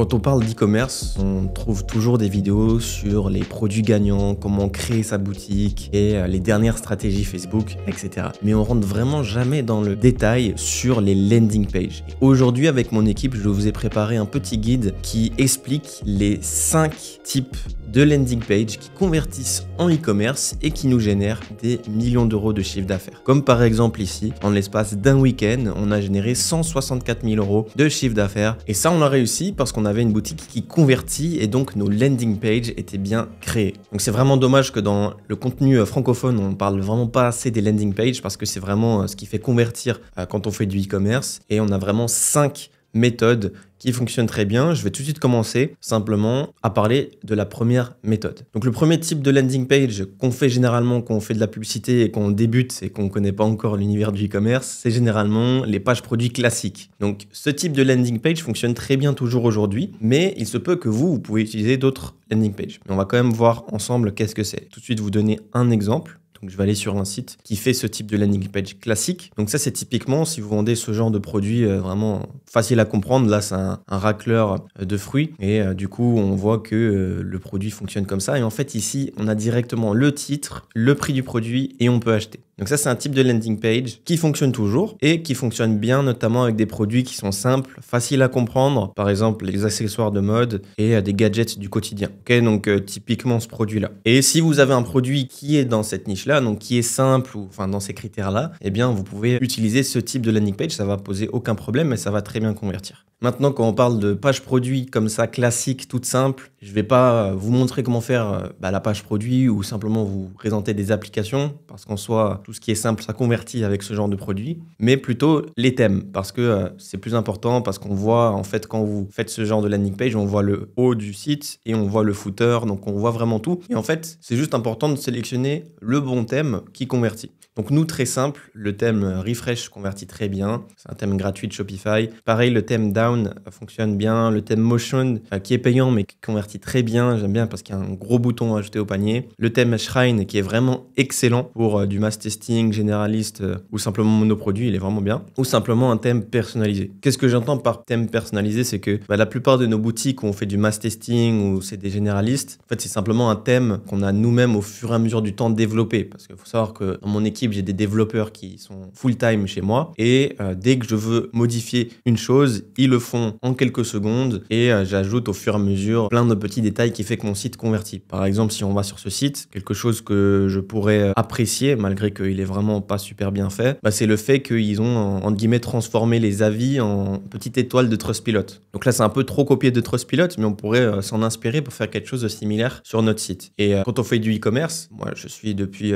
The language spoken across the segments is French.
Quand on parle d'e-commerce, on trouve toujours des vidéos sur les produits gagnants, comment créer sa boutique et les dernières stratégies Facebook, etc. Mais on rentre vraiment jamais dans le détail sur les landing pages. Aujourd'hui, avec mon équipe, je vous ai préparé un petit guide qui explique les 5 types de landing page qui convertissent en e-commerce et qui nous génèrent des millions d'euros de chiffre d'affaires. Comme par exemple ici, en l'espace d'un week-end, on a généré 164 000 euros de chiffre d'affaires. Et ça, on a réussi parce qu'on avait une boutique qui convertit et donc nos landing pages étaient bien créées. Donc c'est vraiment dommage que dans le contenu francophone, on parle vraiment pas assez des landing pages parce que c'est vraiment ce qui fait convertir quand on fait du e-commerce. Et on a vraiment 5 méthodes qui fonctionnent très bien. Je vais tout de suite commencer simplement à parler de la première méthode. Donc le premier type de landing page qu'on fait généralement quand on fait de la publicité et qu'on débute et qu'on ne connaît pas encore l'univers du e-commerce, c'est généralement les pages produits classiques. Donc ce type de landing page fonctionne très bien toujours aujourd'hui, mais il se peut que vous pouvez utiliser d'autres landing pages. Mais on va quand même voir ensemble qu'est-ce que c'est. Tout de suite vous donner un exemple. Donc, je vais aller sur un site qui fait ce type de landing page classique. Donc ça, c'est typiquement si vous vendez ce genre de produit vraiment facile à comprendre. Là, c'est un racleur de fruits. Et du coup, on voit que le produit fonctionne comme ça. Et en fait, ici, on a directement le titre, le prix du produit et on peut acheter. Donc ça, c'est un type de landing page qui fonctionne toujours et qui fonctionne bien, notamment avec des produits qui sont simples, faciles à comprendre. Par exemple, les accessoires de mode et des gadgets du quotidien. Okay, donc typiquement ce produit-là. Et si vous avez un produit qui est dans cette niche-là, donc qui est simple ou enfin dans ces critères-là, eh bien vous pouvez utiliser ce type de landing page, ça va poser aucun problème et ça va très bien convertir. Maintenant, quand on parle de page produit comme ça, classique, toute simple, je vais pas vous montrer comment faire la page produit ou simplement vous présenter des applications parce qu'en soi, tout ce qui est simple, ça convertit avec ce genre de produit, mais plutôt les thèmes parce que c'est plus important parce qu'on voit en fait quand vous faites ce genre de landing page, on voit le haut du site et on voit le footer, donc on voit vraiment tout. Et en fait, c'est juste important de sélectionner le bon thème qui convertit. Donc nous, très simple, le thème Refresh convertit très bien. C'est un thème gratuit de Shopify. Pareil, le thème Down fonctionne bien. Le thème Motion qui est payant mais qui convertit très bien. J'aime bien parce qu'il y a un gros bouton à ajouter au panier. Le thème Shrine qui est vraiment excellent pour du mass testing, généraliste ou simplement monoproduit. Il est vraiment bien. Ou simplement un thème personnalisé. Qu'est-ce que j'entends par thème personnalisé? C'est que la plupart de nos boutiques où on fait du mass testing ou c'est des généralistes, en fait, c'est simplement un thème qu'on a nous-mêmes au fur et à mesure du temps développé. Parce qu'il faut savoir que dans mon équipe, j'ai des développeurs qui sont full-time chez moi et dès que je veux modifier une chose, ils le font en quelques secondes et j'ajoute au fur et à mesure plein de petits détails qui fait que mon site convertit. Par exemple, si on va sur ce site, quelque chose que je pourrais apprécier malgré qu'il est vraiment pas super bien fait, c'est le fait qu'ils ont entre guillemets transformé les avis en petites étoiles de Trustpilot. Donc là, c'est un peu trop copié de Trustpilot, mais on pourrait s'en inspirer pour faire quelque chose de similaire sur notre site. Et quand on fait du e-commerce, moi je suis depuis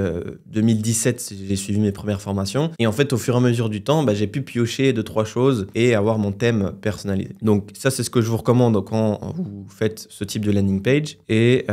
2017, j'ai suivi mes premières formations. Et en fait, au fur et à mesure du temps, j'ai pu piocher 2-3 choses et avoir mon thème personnalisé. Donc ça, c'est ce que je vous recommande quand vous faites ce type de landing page. Et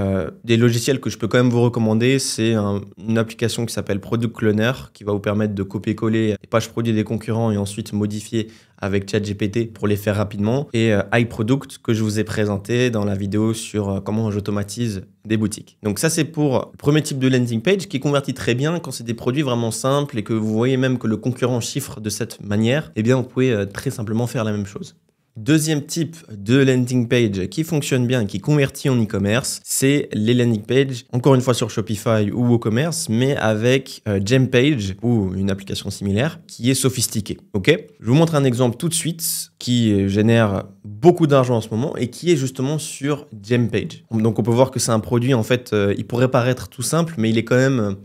des logiciels que je peux quand même vous recommander, c'est une application qui s'appelle Product Cloner qui va vous permettre de copier-coller les pages produits des concurrents et ensuite modifier avec ChatGPT pour les faire rapidement, et iProduct que je vous ai présenté dans la vidéo sur comment j'automatise des boutiques. Donc ça, c'est pour le premier type de landing page qui convertit très bien quand c'est des produits vraiment simples et que vous voyez même que le concurrent chiffre de cette manière, eh bien vous pouvez très simplement faire la même chose. Deuxième type de landing page qui fonctionne bien et qui convertit en e-commerce, c'est les landing pages, encore une fois sur Shopify ou WooCommerce, mais avec Gempage ou une application similaire qui est sophistiquée. Ok, je vous montre un exemple tout de suite qui génère beaucoup d'argent en ce moment et qui est justement sur Gempage. Donc on peut voir que c'est un produit, en fait, il pourrait paraître tout simple, mais il est quand même,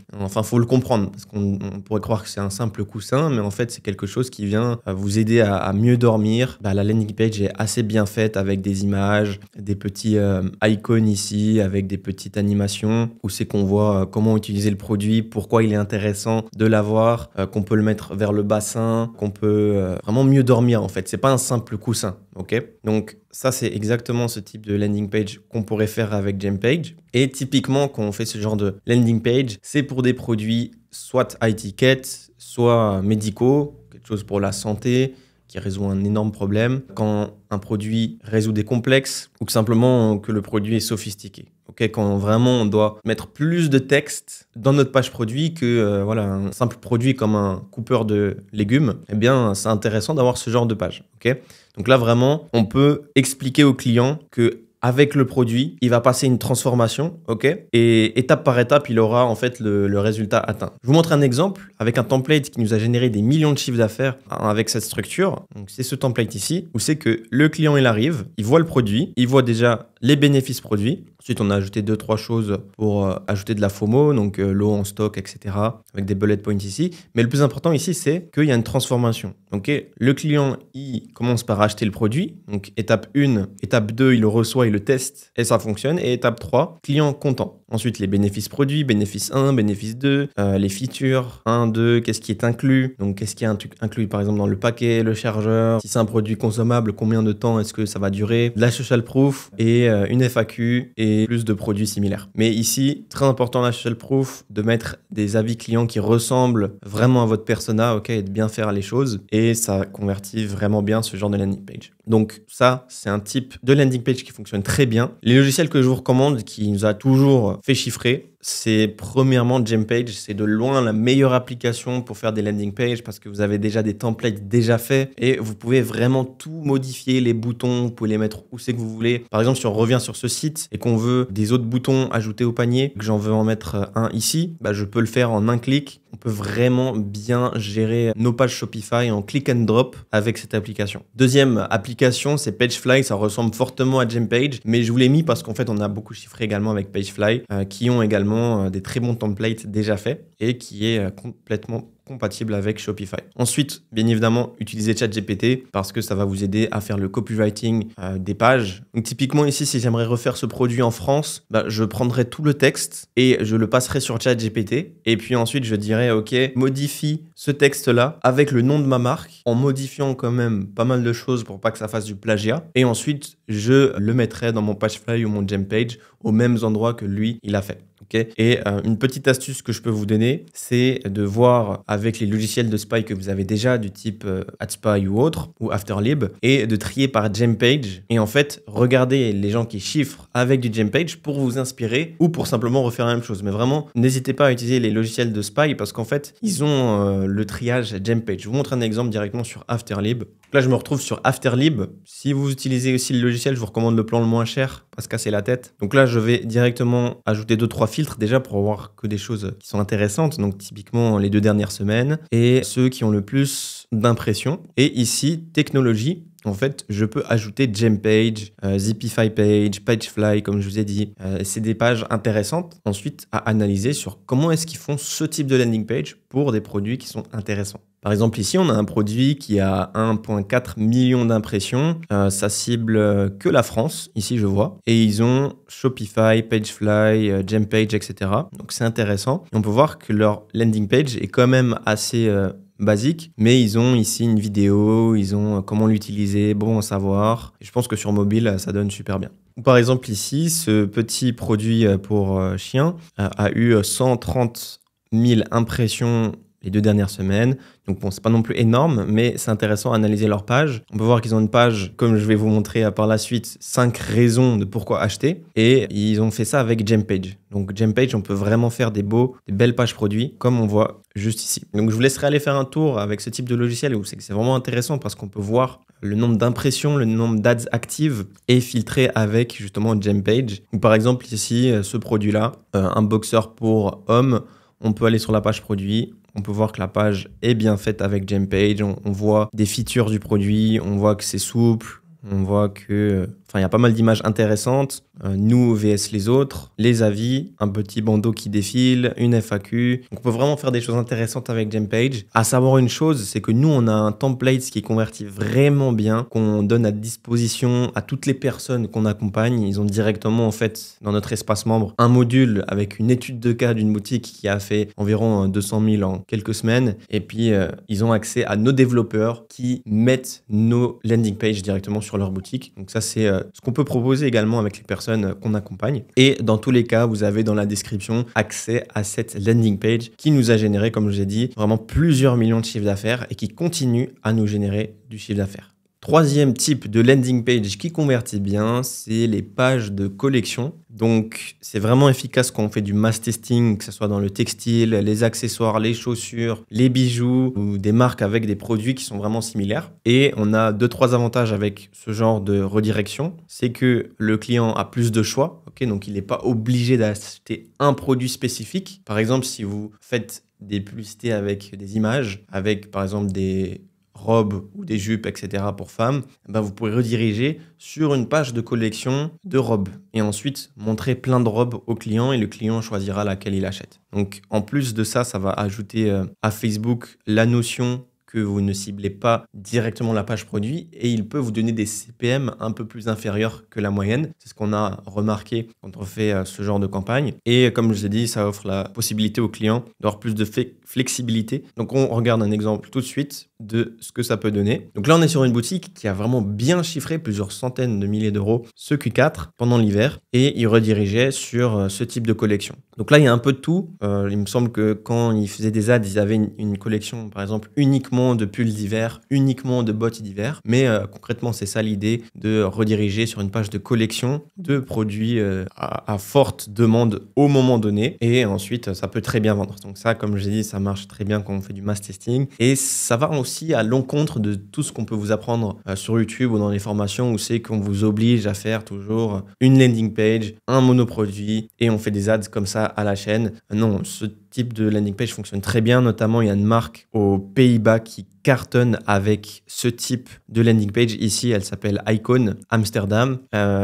faut le comprendre parce qu'on pourrait croire que c'est un simple coussin, mais en fait c'est quelque chose qui vient vous aider à mieux dormir. La landing page est assez bien faite avec des images, des petits icônes ici, avec des petites animations où c'est qu'on voit comment utiliser le produit, pourquoi il est intéressant de l'avoir, qu'on peut le mettre vers le bassin, qu'on peut vraiment mieux dormir en fait. C'est pas un simple coussin, ok? Donc ça, c'est exactement ce type de landing page qu'on pourrait faire avec Gempage. Et typiquement, quand on fait ce genre de landing page, c'est pour des produits soit high ticket, soit médicaux, quelque chose pour la santé, qui résout un énorme problème, quand un produit résout des complexes ou que simplement que le produit est sophistiqué. Okay, quand vraiment on doit mettre plus de texte dans notre page produit que voilà, un simple produit comme un coupeur de légumes, eh bien c'est intéressant d'avoir ce genre de page. Okay, donc là vraiment, on peut expliquer au client que avec le produit, il va passer une transformation, ok, et étape par étape, il aura en fait le résultat atteint. Je vous montre un exemple avec un template qui nous a généré des millions de chiffres d'affaires avec cette structure. Donc c'est ce template ici où c'est que le client il arrive, il voit le produit, il voit déjà les bénéfices produits. Ensuite, on a ajouté 2-3 choses pour ajouter de la FOMO, donc l'eau en stock, etc. avec des bullet points ici. Mais le plus important ici, c'est qu'il y a une transformation. Okay, le client, il commence par acheter le produit. Donc étape 1, étape 2, il le reçoit, il le teste et ça fonctionne. Et étape 3, client content. Ensuite, les bénéfices produits, bénéfice 1, bénéfice 2, les features, 1, 2, qu'est-ce qui est inclus. Donc qu'est-ce qui est inclus par exemple dans le paquet, le chargeur. Si c'est un produit consommable, combien de temps est-ce que ça va durer. La social proof et une FAQ et plus de produits similaires. Mais ici, très important la social proof, de mettre des avis clients qui ressemblent vraiment à votre persona, ok, et de bien faire les choses. Et ça convertit vraiment bien ce genre de landing page. Donc ça, c'est un type de landing page qui fonctionne très bien. Les logiciels que je vous recommande, qui nous a toujours fait chiffrer, c'est premièrement Gempage. C'est de loin la meilleure application pour faire des landing pages parce que vous avez déjà des templates déjà faits et vous pouvez vraiment tout modifier, les boutons, vous pouvez les mettre où c'est que vous voulez. Par exemple, si on revient sur ce site et qu'on veut des autres boutons ajoutés au panier, que j'en veux en mettre un ici, je peux le faire en un clic. On peut vraiment bien gérer nos pages Shopify en click and drop avec cette application. Deuxième application, c'est Pagefly. Ça ressemble fortement à Gempage, mais je vous l'ai mis parce qu'en fait, on a beaucoup chiffré également avec Pagefly, qui ont également des très bons templates déjà faits et qui est complètement compatible avec Shopify. Ensuite, bien évidemment, utilisez ChatGPT parce que ça va vous aider à faire le copywriting des pages. Donc, typiquement ici, si j'aimerais refaire ce produit en France, je prendrais tout le texte et je le passerai sur ChatGPT. Et puis ensuite, je dirais, OK, modifie ce texte-là avec le nom de ma marque en modifiant quand même pas mal de choses pour pas que ça fasse du plagiat. Et ensuite, je le mettrai dans mon Pagefly ou mon Gempage aux mêmes endroits que lui, il a fait. Okay. Et une petite astuce que je peux vous donner, c'est de voir avec les logiciels de spy que vous avez déjà du type AdSpy ou autre, ou Afterlib, et de trier par Gempage. Et en fait, regardez les gens qui chiffrent avec du Gempage pour vous inspirer ou pour simplement refaire la même chose. Mais vraiment, n'hésitez pas à utiliser les logiciels de spy parce qu'en fait, ils ont le triage Gempage. Je vous montre un exemple directement sur Afterlib. Là, je me retrouve sur Afterlib. Si vous utilisez aussi le logiciel, je vous recommande le plan le moins cher, pas se casser la tête. Donc là, je vais directement ajouter 2-3 filtres déjà pour avoir que des choses qui sont intéressantes. Donc typiquement les 2 dernières semaines et ceux qui ont le plus d'impressions. Et ici, technologie. En fait, je peux ajouter Gempage, Zipify Page, Pagefly, comme je vous ai dit. C'est des pages intéressantes ensuite à analyser sur comment est-ce qu'ils font ce type de landing page pour des produits qui sont intéressants. Par exemple, ici, on a un produit qui a 1,4 million d'impressions. Ça cible que la France, ici, je vois. Et ils ont Shopify, Pagefly, Gempage, etc. Donc, c'est intéressant. Et on peut voir que leur landing page est quand même assez basique, mais ils ont ici une vidéo, ils ont comment l'utiliser, bon à savoir. Et je pense que sur mobile, ça donne super bien. Par exemple, ici, ce petit produit pour chien a eu 130 000 impressions les 2 dernières semaines. Donc bon, c'est pas non plus énorme, mais c'est intéressant à analyser leur page. On peut voir qu'ils ont une page, comme je vais vous montrer par la suite, 5 raisons de pourquoi acheter. Et ils ont fait ça avec Gempage. Donc Gempage, on peut vraiment faire des belles pages produits, comme on voit juste ici. Donc je vous laisserai aller faire un tour avec ce type de logiciel où c'est vraiment intéressant parce qu'on peut voir le nombre d'impressions, le nombre d'ads actives et filtrer avec justement Gempage. Donc, par exemple ici, ce produit-là, un boxer pour homme, on peut aller sur la page produit. On peut voir que la page est bien faite avec Gempage. On voit des features du produit, on voit que c'est souple, on voit que... il y a pas mal d'images intéressantes. Nous vs les autres, les avis, un petit bandeau qui défile, une FAQ. Donc, on peut vraiment faire des choses intéressantes avec Gempage. À savoir une chose, c'est que nous, on a un template qui convertit vraiment bien, qu'on donne à disposition à toutes les personnes qu'on accompagne. Ils ont directement, en fait, dans notre espace membre, un module avec une étude de cas d'une boutique qui a fait environ 200 000 en quelques semaines. Et puis, ils ont accès à nos développeurs qui mettent nos landing pages directement sur leur boutique. Donc ça, c'est ce qu'on peut proposer également avec les personnes qu'on accompagne. Et dans tous les cas, vous avez dans la description accès à cette landing page qui nous a généré, comme je vous ai dit, vraiment plusieurs millions de chiffres d'affaires et qui continue à nous générer du chiffre d'affaires. Troisième type de landing page qui convertit bien, c'est les pages de collection. Donc, c'est vraiment efficace quand on fait du mass testing, que ce soit dans le textile, les accessoires, les chaussures, les bijoux ou des marques avec des produits qui sont vraiment similaires. Et on a 2-3 avantages avec ce genre de redirection. C'est que le client a plus de choix, donc il n'est pas obligé d'acheter un produit spécifique. Par exemple, si vous faites des publicités avec des images, avec par exemple des robes ou des jupes, etc. pour femmes, vous pourrez rediriger sur une page de collection de robes et ensuite montrer plein de robes au client et le client choisira laquelle il achète. Donc en plus de ça, ça va ajouter à Facebook la notion que vous ne ciblez pas directement la page produit et il peut vous donner des CPM un peu plus inférieurs que la moyenne. C'est ce qu'on a remarqué quand on fait ce genre de campagne. Et comme je vous ai dit, ça offre la possibilité aux clients d'avoir plus de flexibilité. Donc on regarde un exemple tout de suite de ce que ça peut donner. Donc là, on est sur une boutique qui a vraiment bien chiffré plusieurs centaines de milliers d'euros ce Q4 pendant l'hiver et il redirigeait sur ce type de collection. Donc là, il y a un peu de tout. Il me semble que quand ils faisaient des ads, ils avaient une collection, par exemple, uniquement de pulls d'hiver, uniquement de bottes d'hiver. Mais concrètement, c'est ça l'idée de rediriger sur une page de collection de produits à forte demande au moment donné. Et ensuite, ça peut très bien vendre. Donc ça, comme j'ai dit, ça marche très bien quand on fait du mass testing. Et ça va aussi à l'encontre de tout ce qu'on peut vous apprendre sur YouTube ou dans les formations où c'est qu'on vous oblige à faire toujours une landing page, un monoproduit et on fait des ads comme ça à la chaîne. Non, ce type de landing page fonctionne très bien. Notamment, il y a une marque aux Pays-Bas qui cartonne avec ce type de landing page. Ici, elle s'appelle Icon Amsterdam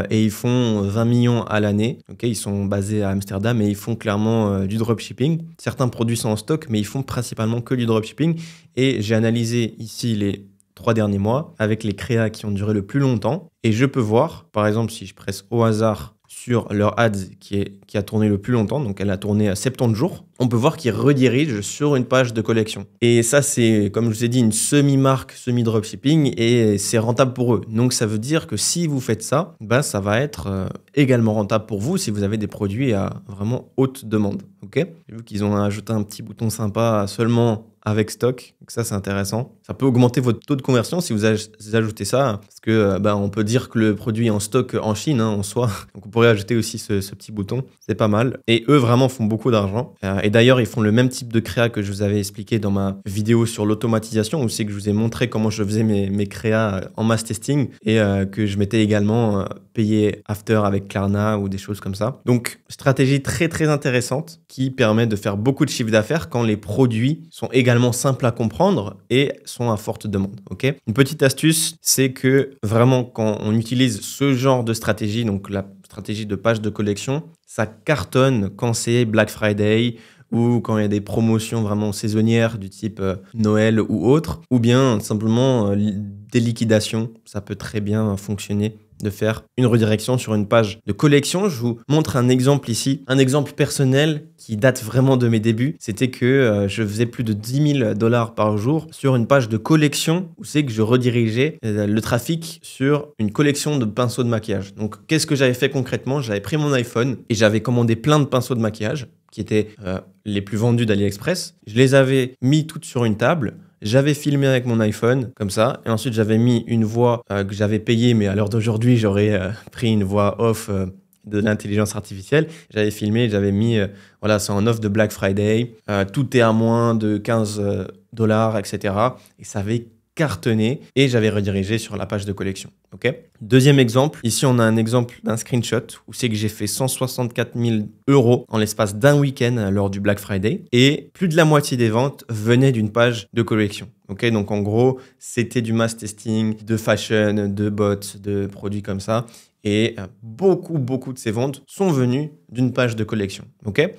et ils font 20 millions à l'année. Ils sont basés à Amsterdam et ils font clairement du dropshipping. Certains produits sont en stock, mais ils font principalement que du dropshipping. Et j'ai analysé ici les 3 derniers mois avec les créas qui ont duré le plus longtemps. Et je peux voir, par exemple, si je presse au hasard sur leur ads qui a tourné le plus longtemps, donc elle a tourné à 70 jours, on peut voir qu'ils redirigent sur une page de collection. Et ça, c'est, comme je vous ai dit, une semi-marque, semi-dropshipping et c'est rentable pour eux. Donc ça veut dire que si vous faites ça, ça va être également rentable pour vous si vous avez des produits à vraiment haute demande. J'ai vu qu'ils ont ajouté un petit bouton sympa seulement avec stock, donc ça c'est intéressant. Ça peut augmenter votre taux de conversion si vous ajoutez ça, parce que on peut dire que le produit est en stock en Chine en soi, donc on pourrait ajouter aussi ce petit bouton, c'est pas mal. Et eux vraiment font beaucoup d'argent. Et d'ailleurs ils font le même type de créa que je vous avais expliqué dans ma vidéo sur l'automatisation, où c'est que je vous ai montré comment je faisais mes créas en mass testing et que je m'étais également payé after avec Klarna ou des choses comme ça. Donc stratégie très très intéressante qui permet de faire beaucoup de chiffre d'affaires quand les produits sont également simples à comprendre et sont à forte demande. Une petite astuce, c'est que vraiment quand on utilise ce genre de stratégie, donc la stratégie de page de collection, ça cartonne quand c'est Black Friday ou quand il y a des promotions vraiment saisonnières du type Noël ou autre, ou bien simplement des liquidations. Ça peut très bien fonctionner de faire une redirection sur une page de collection. Je vous montre un exemple ici, un exemple personnel qui date vraiment de mes débuts. C'était que je faisais plus de 10 000 $ par jour sur une page de collection où c'est que je redirigeais le trafic sur une collection de pinceaux de maquillage. Donc, qu'est-ce que j'avais fait concrètement? J'avais pris mon iPhone et j'avais commandé plein de pinceaux de maquillage qui étaient les plus vendus d'AliExpress. Je les avais mis toutes sur une table. J'avais filmé avec mon iPhone, comme ça, et ensuite j'avais mis une voix que j'avais payée, mais à l'heure d'aujourd'hui, j'aurais pris une voix off de l'intelligence artificielle. J'avais filmé, j'avais mis, c'est en off de Black Friday, tout est à moins de 15 $, etc. Et ça avait cartonné et j'avais redirigé sur la page de collection. Deuxième exemple, ici on a un exemple d'un screenshot où c'est que j'ai fait 164 000 € en l'espace d'un week-end lors du Black Friday et plus de la moitié des ventes venaient d'une page de collection. Donc en gros, c'était du mass testing, de fashion, de bots, de produits comme ça. Et beaucoup de ces ventes sont venues d'une page de collection.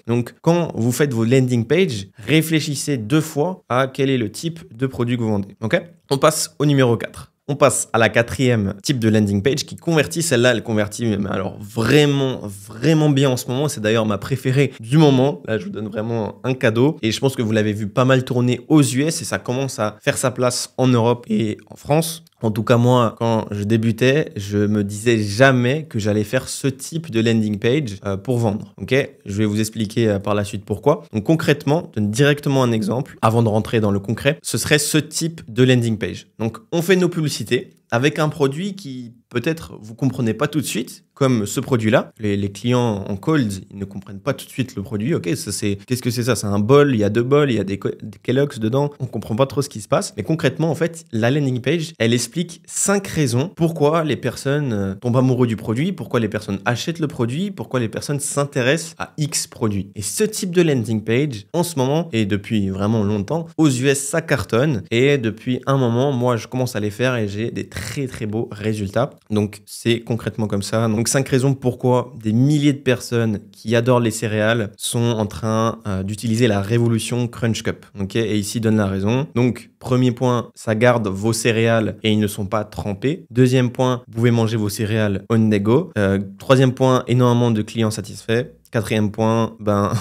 Donc, quand vous faites vos landing pages, réfléchissez 2 fois à quel est le type de produit que vous vendez. On passe au numéro 4. On passe à la 4e type de landing page qui convertit. Celle-là, elle convertit mais alors vraiment bien en ce moment. C'est d'ailleurs ma préférée du moment. Là, je vous donne vraiment un cadeau. Et je pense que vous l'avez vu pas mal tourner aux US et ça commence à faire sa place en Europe et en France. En tout cas, moi, quand je débutais, je me disais jamais que j'allais faire ce type de landing page pour vendre. Ok, je vais vous expliquer par la suite pourquoi. Donc concrètement, je donne directement un exemple avant de rentrer dans le concret. Ce serait ce type de landing page. Donc on fait nos publicités avec un produit qui peut-être vous comprenez pas tout de suite, comme ce produit-là. Les clients en cold, ils ne comprennent pas tout de suite le produit. Ok, qu'est-ce que c'est ça? C'est un bol, il y a 2 bols, il y a des Kellogg's dedans. On comprend pas trop ce qui se passe. Mais concrètement, en fait, la landing page, elle explique 5 raisons pourquoi les personnes tombent amoureux du produit, pourquoi les personnes achètent le produit, pourquoi les personnes s'intéressent à X produit. Et ce type de landing page, en ce moment, et depuis vraiment longtemps, aux US, ça cartonne. Et depuis un moment, moi, je commence à les faire et j'ai des très très beaux résultats. Donc, c'est concrètement comme ça. Donc, 5 raisons pourquoi des milliers de personnes qui adorent les céréales sont en train d'utiliser la révolution Crunch Cup. Ok, et ici, donne la raison. Donc, premier point, ça garde vos céréales et ils ne sont pas trempés. Deuxième point, vous pouvez manger vos céréales on the go. Troisième point, énormément de clients satisfaits. Quatrième point,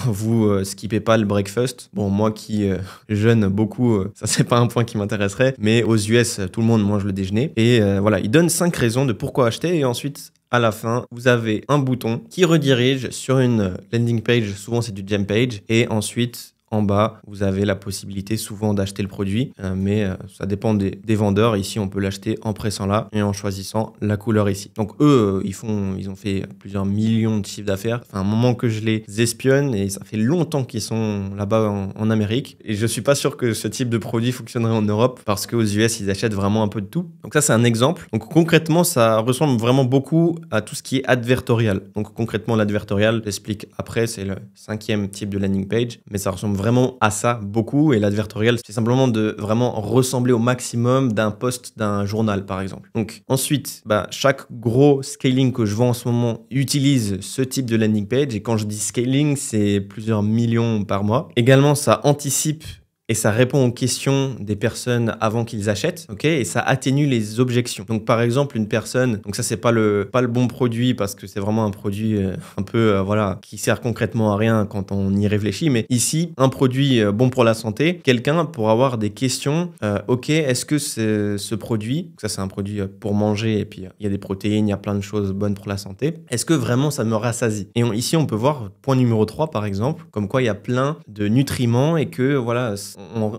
vous skippez pas le breakfast. Bon, moi qui jeûne beaucoup, ça c'est pas un point qui m'intéresserait. Mais aux US, tout le monde mange le déjeuner. Et voilà, il donne 5 raisons de pourquoi acheter. Et ensuite, à la fin, vous avez un bouton qui redirige sur une landing page. Souvent, c'est du jump page. Et ensuite, en bas, vous avez la possibilité souvent d'acheter le produit, mais ça dépend des vendeurs. Ici, on peut l'acheter en pressant là et en choisissant la couleur ici. Donc eux, ils ont fait plusieurs millions de chiffres d'affaires. Ça fait un moment que je les espionne et ça fait longtemps qu'ils sont là-bas en Amérique. Et je suis pas sûr que ce type de produit fonctionnerait en Europe parce qu'aux US, ils achètent vraiment un peu de tout. Donc ça, c'est un exemple. Donc concrètement, ça ressemble vraiment beaucoup à tout ce qui est advertorial. Donc concrètement, l'advertorial, j'explique après, c'est le 5e type de landing page, mais ça ressemble vraiment à ça beaucoup. Et l'advertorial, c'est simplement de vraiment ressembler au maximum d'un post d'un journal, par exemple. Donc ensuite, chaque gros scaling que je vois en ce moment utilise ce type de landing page. Et quand je dis scaling, c'est plusieurs millions par mois. Également, ça anticipe et ça répond aux questions des personnes avant qu'ils achètent, ok, et ça atténue les objections. Donc par exemple, une personne, donc ça c'est pas le bon produit parce que c'est vraiment un produit un peu voilà, qui sert concrètement à rien quand on y réfléchit, mais ici un produit bon pour la santé, quelqu'un pour avoir des questions, ok, est-ce que ce produit, ça c'est un produit pour manger et puis il y a des protéines, il y a plein de choses bonnes pour la santé, est-ce que vraiment ça me rassasie? Et ici on peut voir point numéro 3 par exemple, comme quoi il y a plein de nutriments et que voilà,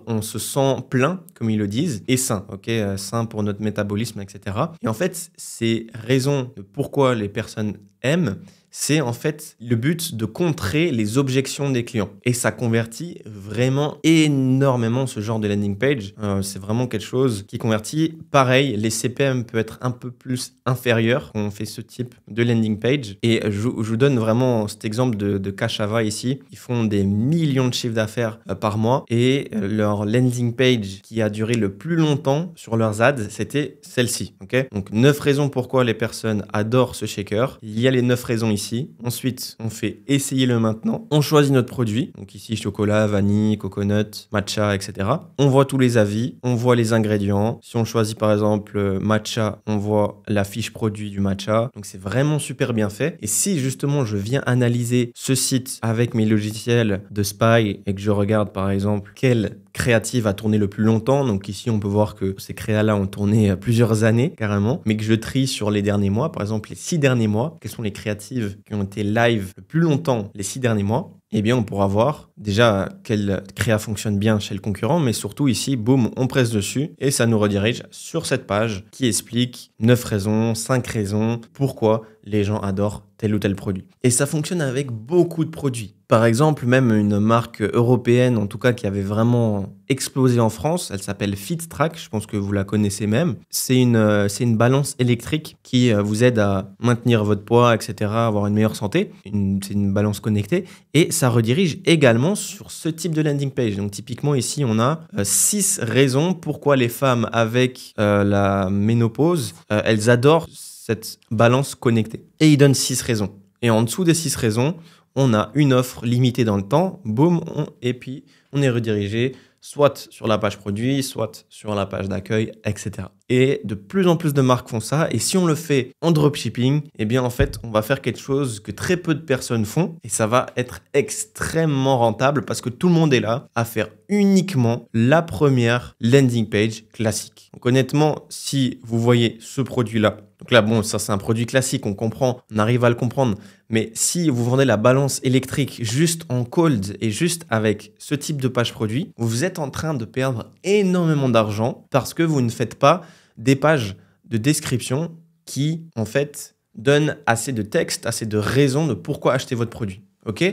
on se sent plein, comme ils le disent, et sain, ok, sain pour notre métabolisme, etc. Et en fait, ces raisons de pourquoi les personnes aiment, c'est en fait le but de contrer les objections des clients. Et ça convertit vraiment énormément ce genre de landing page. C'est vraiment quelque chose qui convertit. Pareil, les CPM peuvent être un peu plus inférieurs quand on fait ce type de landing page. Et je vous donne vraiment cet exemple de Kashava ici. Ils font des millions de chiffres d'affaires par mois. Et leur landing page qui a duré le plus longtemps sur leurs ads, c'était celle-ci. Okay, donc 9 raisons pourquoi les personnes adorent ce shaker. Il y a les 9 raisons ici. Ensuite, on fait essayer le maintenant. On choisit notre produit. Donc ici, chocolat, vanille, coconut, matcha, etc. On voit tous les avis. On voit les ingrédients. Si on choisit par exemple matcha, on voit la fiche produit du matcha. Donc c'est vraiment super bien fait. Et si justement je viens analyser ce site avec mes logiciels de spy et que je regarde par exemple quelle créative a tourné le plus longtemps. Donc ici, on peut voir que ces créas-là ont tourné plusieurs années carrément, mais que je trie sur les derniers mois. Par exemple, les 6 derniers mois, quelles sont les créatives qui ont été live le plus longtemps les 6 derniers mois? Eh bien, on pourra voir déjà quelle créa fonctionne bien chez le concurrent, mais surtout ici, boum, on presse dessus et ça nous redirige sur cette page qui explique 9 raisons, 5 raisons, pourquoi les gens adorent tel ou tel produit. Et ça fonctionne avec beaucoup de produits. Par exemple, même une marque européenne, en tout cas, qui avait vraiment explosé en France, elle s'appelle FitTrack, je pense que vous la connaissez même. C'est une balance électrique qui vous aide à maintenir votre poids, etc., avoir une meilleure santé. C'est une balance connectée et ça redirige également sur ce type de landing page. Donc typiquement ici, on a 6 raisons pourquoi les femmes avec la ménopause, elles adorent cette balance connectée. Et il donne 6 raisons. Et en dessous des 6 raisons, on a une offre limitée dans le temps, boum, et puis on est redirigé soit sur la page produit, soit sur la page d'accueil, etc. Et de plus en plus de marques font ça. Et si on le fait en dropshipping, eh bien en fait, on va faire quelque chose que très peu de personnes font et ça va être extrêmement rentable parce que tout le monde est là à faire uniquement la première landing page classique. Donc honnêtement, si vous voyez ce produit-là, donc là, bon, ça c'est un produit classique, on comprend, on arrive à le comprendre. Mais si vous vendez la balance électrique juste en cold et juste avec ce type de page produit, vous êtes en train de perdre énormément d'argent parce que vous ne faites pas des pages de description qui, en fait, donnent assez de texte, assez de raisons de pourquoi acheter votre produit. OK ?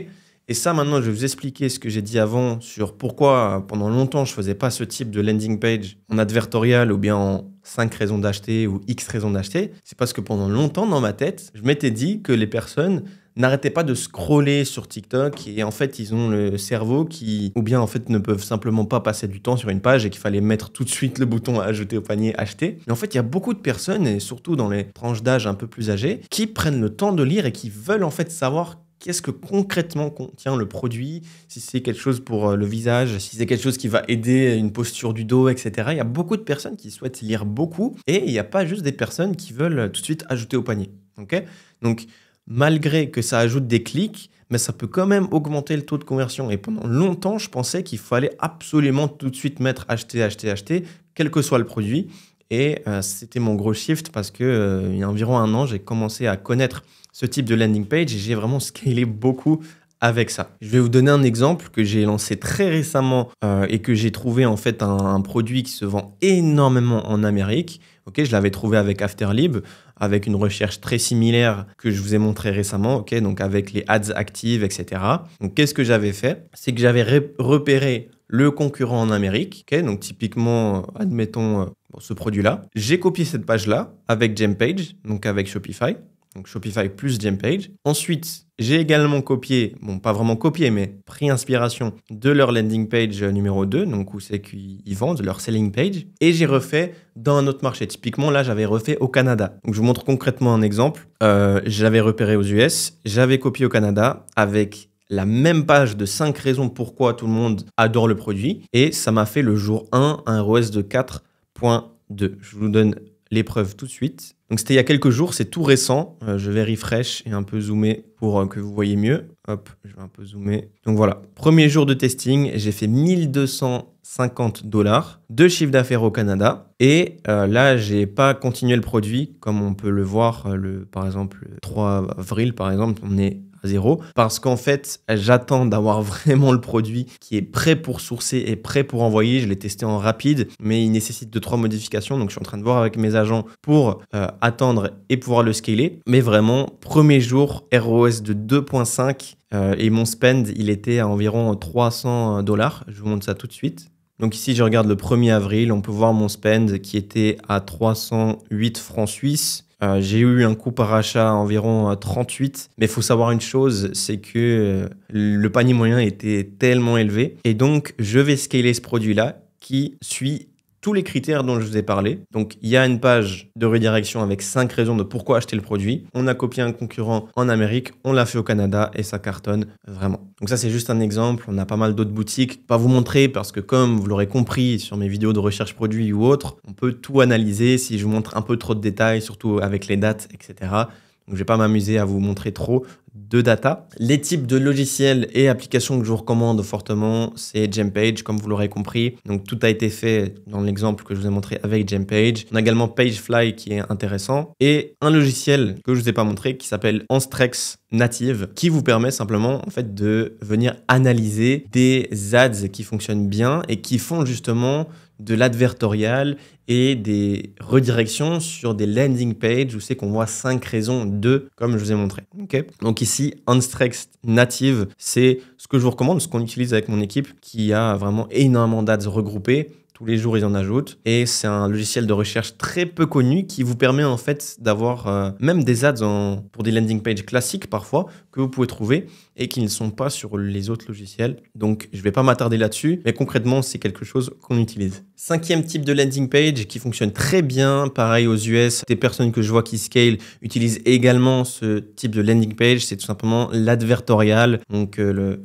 Et ça, maintenant, je vais vous expliquer ce que j'ai dit avant sur pourquoi, pendant longtemps, je ne faisais pas ce type de landing page en advertorial ou bien en 5 raisons d'acheter ou X raisons d'acheter. C'est parce que pendant longtemps, dans ma tête, je m'étais dit que les personnes n'arrêtaient pas de scroller sur TikTok et en fait, ils ont le cerveau qui, ou bien en fait, ne peuvent simplement pas passer du temps sur une page et qu'il fallait mettre tout de suite le bouton à ajouter au panier, acheter. Mais en fait, il y a beaucoup de personnes, et surtout dans les tranches d'âge un peu plus âgées, qui prennent le temps de lire et qui veulent en fait savoir qu'est-ce que concrètement contient le produit, si c'est quelque chose pour le visage, si c'est quelque chose qui va aider une posture du dos, etc. Il y a beaucoup de personnes qui souhaitent lire beaucoup et il n'y a pas juste des personnes qui veulent tout de suite ajouter au panier. Okay ? Donc, malgré que ça ajoute des clics, mais ça peut quand même augmenter le taux de conversion. Et pendant longtemps, je pensais qu'il fallait absolument tout de suite mettre acheter, acheter, acheter, quel que soit le produit. Et c'était mon gros shift parce que il y a environ 1 an, j'ai commencé à connaître ce type de landing page et j'ai vraiment scalé beaucoup avec ça. Je vais vous donner un exemple que j'ai lancé très récemment et que j'ai trouvé en fait un produit qui se vend énormément en Amérique. Okay, je l'avais trouvé avec Afterlib, avec une recherche très similaire que je vous ai montré récemment, okay, donc avec les ads actives, etc. Donc, qu'est-ce que j'avais fait? C'est que j'avais repéré le concurrent en Amérique, okay, donc typiquement, admettons ce produit-là. J'ai copié cette page-là avec Gempage, donc avec Shopify. Donc Shopify plus Gempage. Ensuite, j'ai également copié, bon pas vraiment copié, mais pris inspiration de leur landing page numéro 2, donc où c'est qu'ils vendent, leur selling page, et j'ai refait dans un autre marché. Typiquement, là, j'avais refait au Canada. Donc je vous montre concrètement un exemple. J'avais repéré aux US, j'avais copié au Canada avec la même page de 5 raisons pourquoi tout le monde adore le produit, et ça m'a fait le jour 1 un ROAS de 4.2. Je vous donne l'épreuve tout de suite. Donc c'était il y a quelques jours, c'est tout récent. Je vais refresh et un peu zoomer pour que vous voyez mieux. Hop, je vais un peu zoomer. Donc voilà, premier jour de testing, j'ai fait 1250 $ de chiffre d'affaires au Canada. Et là, j'ai pas continué le produit comme on peut le voir, par exemple, le 3 avril, par exemple, on est à 0. Parce qu'en fait, j'attends d'avoir vraiment le produit qui est prêt pour sourcer et prêt pour envoyer. Je l'ai testé en rapide, mais il nécessite 2-3 modifications. Donc, je suis en train de voir avec mes agents pour attendre et pouvoir le scaler. Mais vraiment, premier jour, ROS de 2.5 et mon spend, il était à environ 300 $. Je vous montre ça tout de suite. Donc ici, je regarde le 1er avril, on peut voir mon spend qui était à 308 francs suisses. J'ai eu un coût par achat à environ 38, mais il faut savoir une chose, c'est que le panier moyen était tellement élevé. Et donc, je vais scaler ce produit-là qui suit tous les critères dont je vous ai parlé. Donc, il y a une page de redirection avec 5 raisons de pourquoi acheter le produit. On a copié un concurrent en Amérique, on l'a fait au Canada et ça cartonne vraiment. Donc ça, c'est juste un exemple. On a pas mal d'autres boutiques. Pas vous montrer parce que comme vous l'aurez compris sur mes vidéos de recherche produit ou autres, on peut tout analyser si je vous montre un peu trop de détails, surtout avec les dates, etc. Donc, je ne vais pas m'amuser à vous montrer trop de data. Les types de logiciels et applications que je vous recommande fortement, c'est Gempage, comme vous l'aurez compris. Donc, tout a été fait dans l'exemple que je vous ai montré avec Gempage. On a également Pagefly qui est intéressant et un logiciel que je ne vous ai pas montré qui s'appelle Anstrex Native qui vous permet simplement en fait de venir analyser des ads qui fonctionnent bien et qui font justement de l'advertorial et des redirections sur des landing pages où c'est qu'on voit 5 raisons de, comme je vous ai montré. Okay, donc ici, Anstrex Native, c'est ce que je vous recommande, ce qu'on utilise avec mon équipe qui a vraiment énormément d'ads regroupés. Tous les jours, ils en ajoutent. Et c'est un logiciel de recherche très peu connu qui vous permet en fait d'avoir même des ads pour des landing pages classiques parfois que vous pouvez trouver et qui ne sont pas sur les autres logiciels. Donc, je ne vais pas m'attarder là-dessus, mais concrètement, c'est quelque chose qu'on utilise. 5e type de landing page qui fonctionne très bien. Pareil aux US, des personnes que je vois qui scale utilisent également ce type de landing page. C'est tout simplement l'advertorial, donc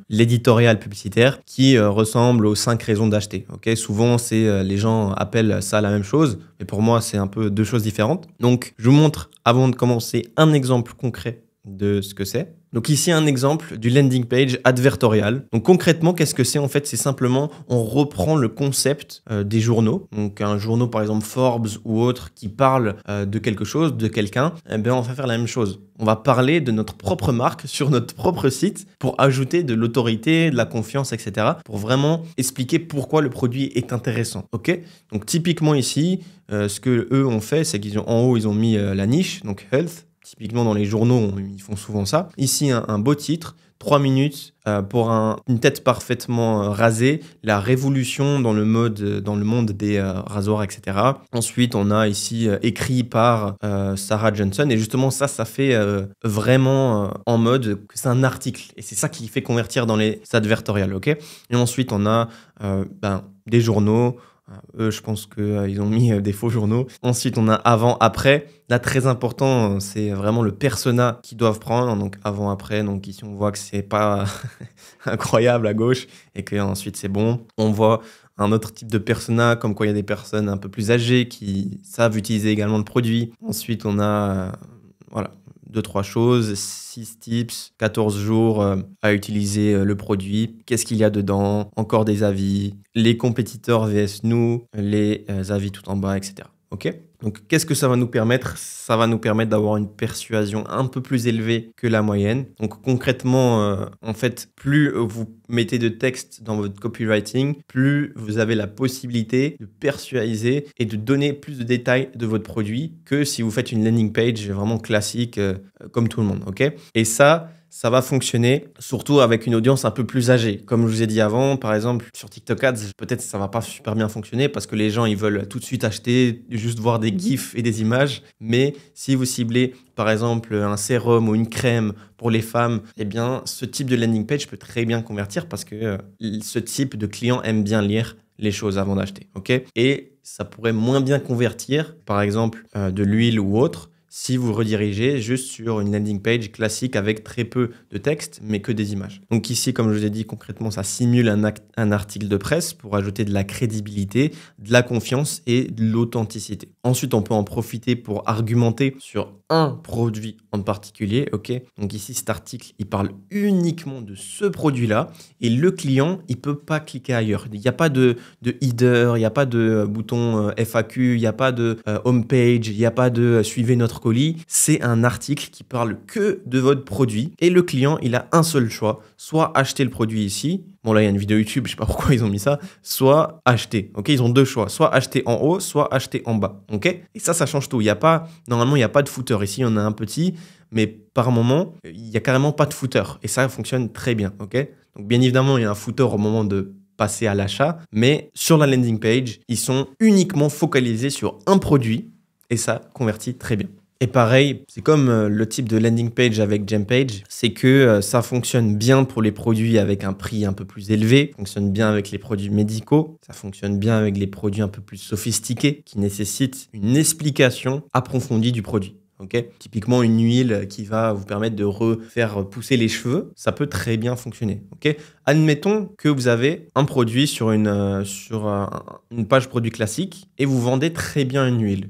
l'éditorial publicitaire qui ressemble aux 5 raisons d'acheter. Okay, souvent, les gens appellent ça la même chose, mais pour moi, c'est un peu deux choses différentes. Donc, je vous montre, avant de commencer, un exemple concret de ce que c'est. Donc ici, un exemple du landing page advertorial. Donc concrètement, qu'est-ce que c'est en fait? C'est simplement, on reprend le concept des journaux. Donc un journal par exemple Forbes ou autre qui parle de quelque chose, de quelqu'un, eh bien, on va faire la même chose. On va parler de notre propre marque sur notre propre site pour ajouter de l'autorité, de la confiance, etc. pour vraiment expliquer pourquoi le produit est intéressant. Ok? Donc typiquement ici, ce que eux ont fait, c'est qu'ils ont en haut, ils ont mis la niche, donc health. Typiquement, dans les journaux, ils font souvent ça. Ici, un beau titre, 3 minutes pour une tête parfaitement rasée, la révolution dans le monde des rasoirs, etc. Ensuite, on a ici écrit par Sarah Johnson. Et justement, ça fait vraiment en mode que c'est un article. Et c'est ça qui fait convertir dans les advertorials. Okay, et ensuite, on a des journaux. Eux, je pense qu'ils ont mis des faux journaux. Ensuite, on a avant, après. Là, très important, c'est vraiment le persona qu'ils doivent prendre. Donc, avant, après. Donc, ici, on voit que c'est pas incroyable à gauche et qu'ensuite, c'est bon. On voit un autre type de persona, comme quoi il y a des personnes un peu plus âgées qui savent utiliser également le produit. Ensuite, on a, voilà, 2-3 choses, 6 tips, 14 jours à utiliser le produit. Qu'est-ce qu'il y a dedans? Encore des avis, les compétiteurs vs nous, les avis tout en bas, etc. Ok? Donc, qu'est-ce que ça va nous permettre? Ça va nous permettre d'avoir une persuasion un peu plus élevée que la moyenne. Donc, concrètement, en fait, plus vous mettez de texte dans votre copywriting, plus vous avez la possibilité de persuader et de donner plus de détails de votre produit que si vous faites une landing page vraiment classique comme tout le monde. Ok? Et ça va fonctionner surtout avec une audience un peu plus âgée. Comme je vous ai dit avant, par exemple, sur TikTok Ads, peut-être ça va pas super bien fonctionner parce que les gens, ils veulent tout de suite acheter, juste voir des gifs et des images. Mais si vous ciblez, par exemple, un sérum ou une crème pour les femmes, eh bien, ce type de landing page peut très bien convertir parce que ce type de client aime bien lire les choses avant d'acheter. Okay, et ça pourrait moins bien convertir, par exemple, de l'huile ou autre, si vous redirigez juste sur une landing page classique avec très peu de texte, mais que des images. Donc ici, comme je vous ai dit, concrètement, ça simule un article de presse pour ajouter de la crédibilité, de la confiance et de l'authenticité. Ensuite, on peut en profiter pour argumenter sur un produit en particulier. Ok, donc ici, cet article, il parle uniquement de ce produit-là et le client, il peut pas cliquer ailleurs. Il n'y a pas de header, il n'y a pas de bouton FAQ, il n'y a pas de homepage, il n'y a pas de suivez notre colis. C'est un article qui parle que de votre produit et le client, il a un seul choix, soit acheter le produit ici. Bon, là, il y a une vidéo YouTube, je sais pas pourquoi ils ont mis ça. Soit acheter. Ok, ils ont deux choix. Soit acheter en haut, soit acheter en bas. Ok, et ça change tout. Normalement, il n'y a pas de footer. Ici, on a un petit, mais par moment, il n'y a carrément pas de footer. Et ça fonctionne très bien. Ok, donc, bien évidemment, il y a un footer au moment de passer à l'achat, mais sur la landing page, ils sont uniquement focalisés sur un produit et ça convertit très bien. Et pareil, c'est comme le type de landing page avec Gempage, c'est que ça fonctionne bien pour les produits avec un prix un peu plus élevé, fonctionne bien avec les produits médicaux, ça fonctionne bien avec les produits un peu plus sophistiqués qui nécessitent une explication approfondie du produit. Okay, typiquement, une huile qui va vous permettre de refaire pousser les cheveux, ça peut très bien fonctionner. Okay, admettons que vous avez un produit sur une page produit classique et vous vendez très bien une huile.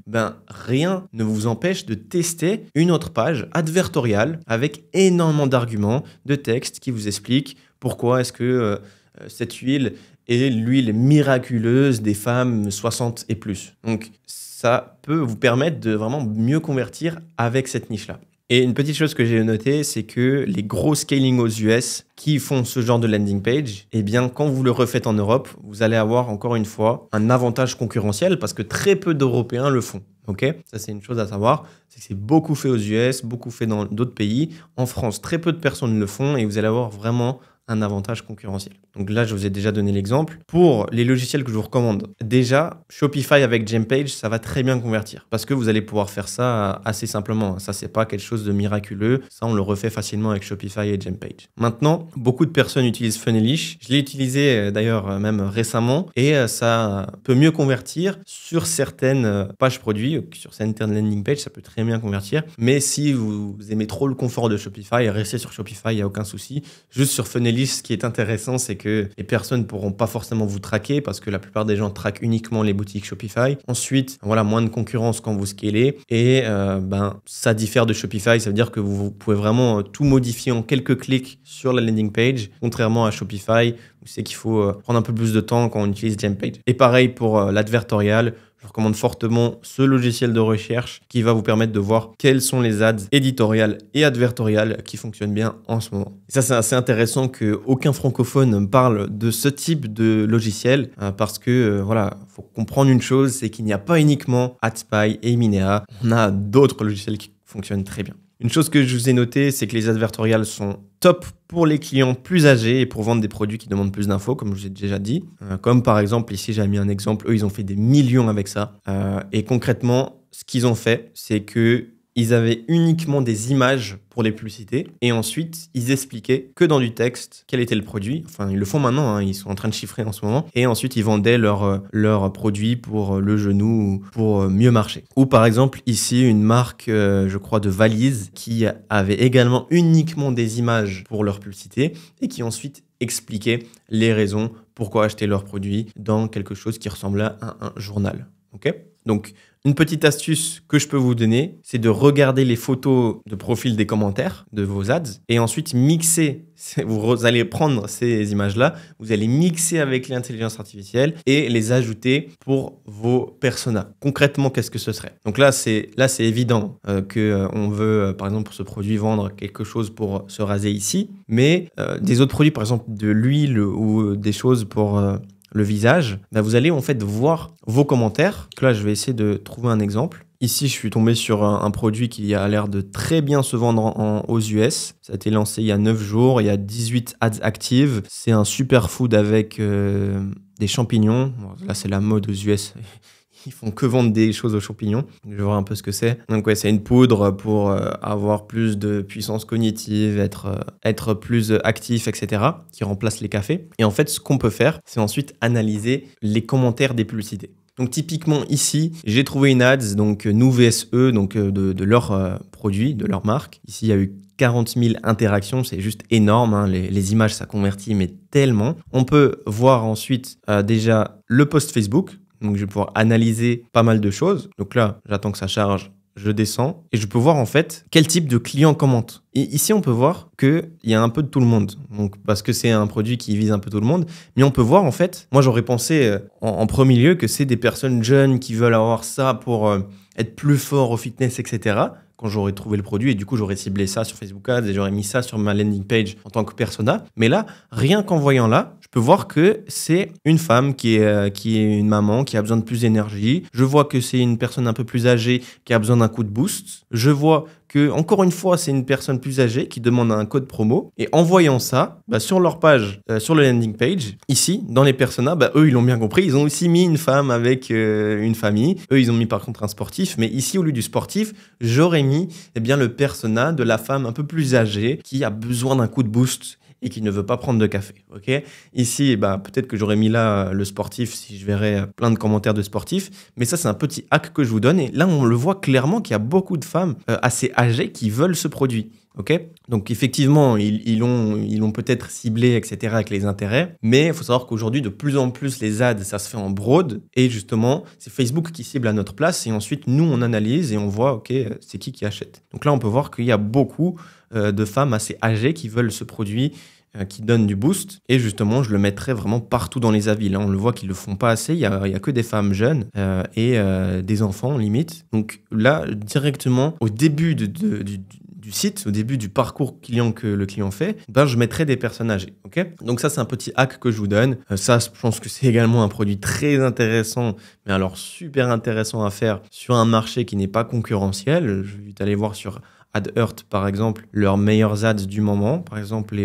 Rien ne vous empêche de tester une autre page advertoriale avec énormément d'arguments, de textes qui vous expliquent pourquoi est-ce que cette huile est l'huile miraculeuse des femmes 60 et plus. Donc, ça peut vous permettre de vraiment mieux convertir avec cette niche-là. Et une petite chose que j'ai notée, c'est que les gros scaling aux US qui font ce genre de landing page, eh bien, quand vous le refaites en Europe, vous allez avoir encore une fois un avantage concurrentiel parce que très peu d'Européens le font. Okay, ça, c'est une chose à savoir, c'est que c'est beaucoup fait aux US, beaucoup fait dans d'autres pays. En France, très peu de personnes le font et vous allez avoir vraiment un avantage concurrentiel. Donc là, je vous ai déjà donné l'exemple. Pour les logiciels que je vous recommande, déjà, Shopify avec Gempage, ça va très bien convertir parce que vous allez pouvoir faire ça assez simplement. Ça, c'est pas quelque chose de miraculeux. Ça, on le refait facilement avec Shopify et Gempage. Maintenant, beaucoup de personnes utilisent Funnelish. Je l'ai utilisé d'ailleurs même récemment et ça peut mieux convertir sur certaines pages produits, sur certaines landing pages, ça peut très bien convertir. Mais si vous aimez trop le confort de Shopify, restez sur Shopify, il n'y a aucun souci. Juste sur Funnelish, ce qui est intéressant, c'est que les personnes ne pourront pas forcément vous traquer parce que la plupart des gens traquent uniquement les boutiques Shopify. Ensuite, voilà, moins de concurrence quand vous scalez et ça diffère de Shopify. Ça veut dire que vous pouvez vraiment tout modifier en quelques clics sur la landing page, contrairement à Shopify où c'est qu'il faut prendre un peu plus de temps quand on utilise Gempage. Et pareil pour l'advertorial. Je recommande fortement ce logiciel de recherche qui va vous permettre de voir quels sont les ads éditoriales et advertoriales qui fonctionnent bien en ce moment. Et ça, c'est assez intéressant qu'aucun francophone ne parle de ce type de logiciel parce que, voilà, faut comprendre une chose, c'est qu'il n'y a pas uniquement AdSpy et Minea. On a d'autres logiciels qui fonctionnent très bien. Une chose que je vous ai notée, c'est que les advertorials sont top pour les clients plus âgés et pour vendre des produits qui demandent plus d'infos, comme je vous ai déjà dit. Comme par exemple, ici j'ai mis un exemple, eux ils ont fait des millions avec ça. Et concrètement, ce qu'ils ont fait, c'est que ils avaient uniquement des images pour les publicités et ensuite ils expliquaient que dans du texte quel était le produit. Enfin, ils le font maintenant, hein, ils sont en train de chiffrer en ce moment. Et ensuite, ils vendaient leurs produits pour le genou, pour mieux marcher. Ou par exemple, ici, une marque, je crois, de valises qui avait également uniquement des images pour leur publicité et qui ensuite expliquaient les raisons pourquoi acheter leurs produits dans quelque chose qui ressemblait à un journal. Ok ? Donc, une petite astuce que je peux vous donner, c'est de regarder les photos de profil des commentaires de vos ads et ensuite mixer. Vous allez prendre ces images-là, vous allez mixer avec l'intelligence artificielle et les ajouter pour vos personas. Concrètement, qu'est-ce que ce serait? Donc là, c'est évident qu'on veut, par exemple, pour ce produit, vendre quelque chose pour se raser ici. Mais des autres produits, par exemple de l'huile ou des choses pour le visage, vous allez en fait voir vos commentaires. Donc là, je vais essayer de trouver un exemple. Ici, je suis tombé sur un produit qui a l'air de très bien se vendre aux US. Ça a été lancé il y a 9 jours. Il y a 18 ads actives. C'est un superfood avec des champignons. Bon, là, c'est la mode aux US. Ils font que vendre des choses aux champignons. Je vais voir un peu ce que c'est. Donc ouais, c'est une poudre pour avoir plus de puissance cognitive, être plus actif, etc. qui remplace les cafés. Et en fait, ce qu'on peut faire, c'est ensuite analyser les commentaires des publicités. Donc typiquement ici, j'ai trouvé une ads, donc nous VSE, donc de leur produit, de leur marque. Ici, il y a eu 40 000 interactions, c'est juste énorme, hein. Les images, ça convertit, mais tellement. On peut voir ensuite déjà le post Facebook. Donc, je vais pouvoir analyser pas mal de choses. Donc là, j'attends que ça charge, je descends et je peux voir en fait quel type de client commente. Et ici, on peut voir qu'il y a un peu de tout le monde. Donc, parce que c'est un produit qui vise un peu tout le monde. Mais on peut voir en fait, moi j'aurais pensé en premier lieu que c'est des personnes jeunes qui veulent avoir ça pour être plus fort au fitness, etc. Quand j'aurais trouvé le produit et du coup j'aurais ciblé ça sur Facebook Ads et j'aurais mis ça sur ma landing page en tant que persona. Mais là, rien qu'en voyant là, je peux voir que c'est une femme qui est une maman qui a besoin de plus d'énergie. Je vois que c'est une personne un peu plus âgée qui a besoin d'un coup de boost. Je vois que, encore une fois, c'est une personne plus âgée qui demande un code promo. Et en voyant ça, sur leur page, sur le landing page, ici, dans les personas, eux, ils l'ont bien compris. Ils ont aussi mis une femme avec une famille. Eux, ils ont mis par contre un sportif. Mais ici, au lieu du sportif, j'aurais mis le persona de la femme un peu plus âgée qui a besoin d'un coup de boost et qui ne veut pas prendre de café. Okay, ici, peut-être que j'aurais mis là le sportif si je verrais plein de commentaires de sportifs. Mais ça, c'est un petit hack que je vous donne. Et là, on le voit clairement qu'il y a beaucoup de femmes assez âgées qui veulent ce produit. Okay, donc effectivement, ils l'ont peut-être ciblé, etc. avec les intérêts. Mais il faut savoir qu'aujourd'hui, de plus en plus, les ads, ça se fait en broad. Et justement, c'est Facebook qui cible à notre place. Et ensuite, nous, on analyse et on voit, OK, c'est qui achète. Donc là, on peut voir qu'il y a beaucoup de femmes assez âgées qui veulent ce produit qui donne du boost. Et justement, je le mettrai vraiment partout dans les avis. Là, on le voit qu'ils ne le font pas assez. Il y a que des femmes jeunes et des enfants, limite. Donc là, directement, au début du site, au début du parcours client que le client fait, je mettrai des personnes âgées. Okay, donc ça, c'est un petit hack que je vous donne. Ça, je pense que c'est également un produit très intéressant, mais alors super intéressant à faire sur un marché qui n'est pas concurrentiel. Je vais aller voir sur AdEarth, par exemple, leurs meilleurs ads du moment. Par exemple,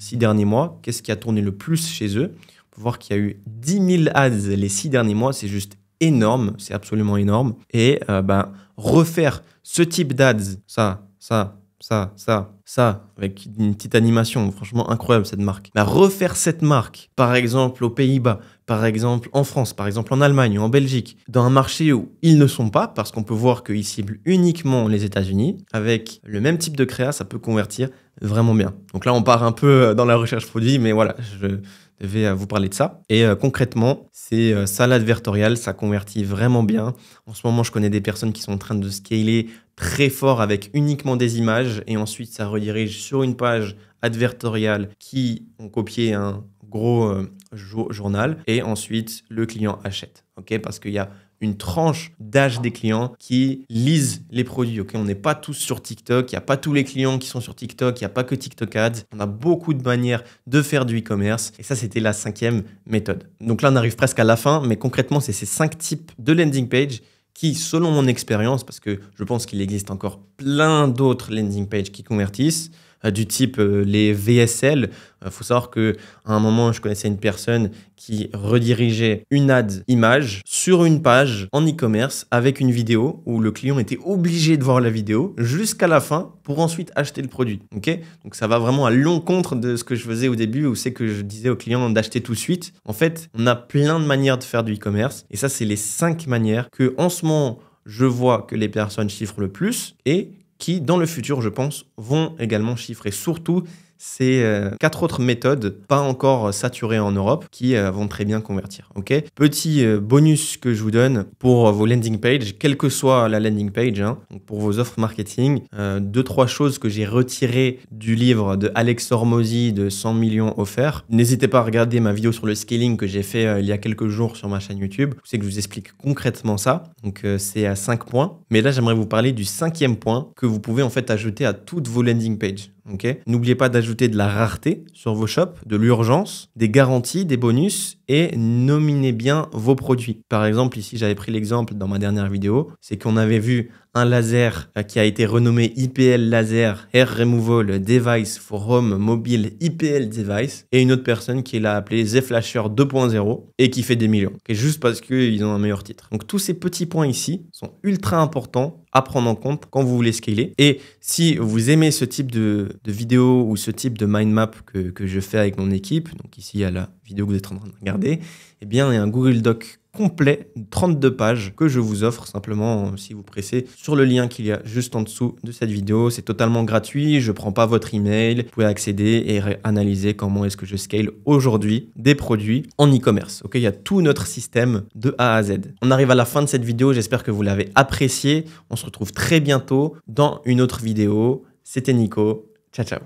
6 derniers mois, qu'est-ce qui a tourné le plus chez eux? On peut voir qu'il y a eu 10 000 ads les 6 derniers mois, c'est juste énorme, c'est absolument énorme. Et refaire ce type d'ads, ça, avec une petite animation, franchement incroyable cette marque. Refaire cette marque, par exemple aux Pays-Bas, par exemple en France, par exemple en Allemagne ou en Belgique, dans un marché où ils ne sont pas, parce qu'on peut voir qu'ils ciblent uniquement les États-Unis, avec le même type de créa, ça peut convertir vraiment bien. Donc là, on part un peu dans la recherche produit, mais voilà, je devais vous parler de ça. Et concrètement, c'est ça l'advertorial, ça convertit vraiment bien. En ce moment, je connais des personnes qui sont en train de scaler très fort avec uniquement des images et ensuite ça redirige sur une page advertoriale qui ont copié un gros journal et ensuite le client achète. Okay, parce qu'il y a une tranche d'âge des clients qui lisent les produits. Okay, on n'est pas tous sur TikTok, il n'y a pas tous les clients qui sont sur TikTok, il n'y a pas que TikTok Ads. On a beaucoup de manières de faire du e-commerce et ça, c'était la 5e méthode. Donc là, on arrive presque à la fin, mais concrètement, c'est ces 5 types de landing page qui, selon mon expérience, parce que je pense qu'il existe encore plein d'autres landing pages qui convertissent, du type les VSL. Faut savoir qu'à un moment, je connaissais une personne qui redirigeait une ad image sur une page en e-commerce avec une vidéo où le client était obligé de voir la vidéo jusqu'à la fin pour ensuite acheter le produit. Okay, donc ça va vraiment à l'encontre de ce que je faisais au début où c'est que je disais aux clients d'acheter tout de suite. En fait, on a plein de manières de faire du e-commerce et ça, c'est les 5 manières que en ce moment, je vois que les personnes chiffrent le plus et qui, dans le futur, je pense, vont également chiffrer. Surtout ces 4 autres méthodes, pas encore saturées en Europe, qui vont très bien convertir. Okay, petit bonus que je vous donne pour vos landing pages, quelle que soit la landing page, donc pour vos offres marketing, 2-3 choses que j'ai retirées du livre de Alex Hormozy de 100 millions offerts. N'hésitez pas à regarder ma vidéo sur le scaling que j'ai fait il y a quelques jours sur ma chaîne YouTube. C'est que je vous explique concrètement ça. Donc c'est à 5 points. Mais là, j'aimerais vous parler du 5e point que vous pouvez en fait ajouter à toutes vos landing pages. Okay, n'oubliez pas d'ajouter de la rareté sur vos shops, de l'urgence, des garanties, des bonus et nominez bien vos produits. Par exemple, ici, j'avais pris l'exemple dans ma dernière vidéo, c'est qu'on avait vu un laser qui a été renommé IPL Laser Hair Removal Device for Home Mobile IPL Device et une autre personne qui l'a appelé Z Flasher 2.0 et qui fait des millions. Okay, juste parce qu'ils ont un meilleur titre. Donc tous ces petits points ici sont ultra importants à prendre en compte quand vous voulez scaler. Et si vous aimez ce type de vidéo ou ce type de mind map que je fais avec mon équipe, donc ici il y a la vidéo que vous êtes en train de regarder, eh bien il y a un Google Doc complet, 32 pages que je vous offre simplement si vous pressez sur le lien qu'il y a juste en dessous de cette vidéo. C'est totalement gratuit, je ne prends pas votre email, vous pouvez accéder et analyser comment est-ce que je scale aujourd'hui des produits en e-commerce. Okay, il y a tout notre système de A à Z. On arrive à la fin de cette vidéo, j'espère que vous l'avez apprécié. On se retrouve très bientôt dans une autre vidéo. C'était Nico, ciao ciao.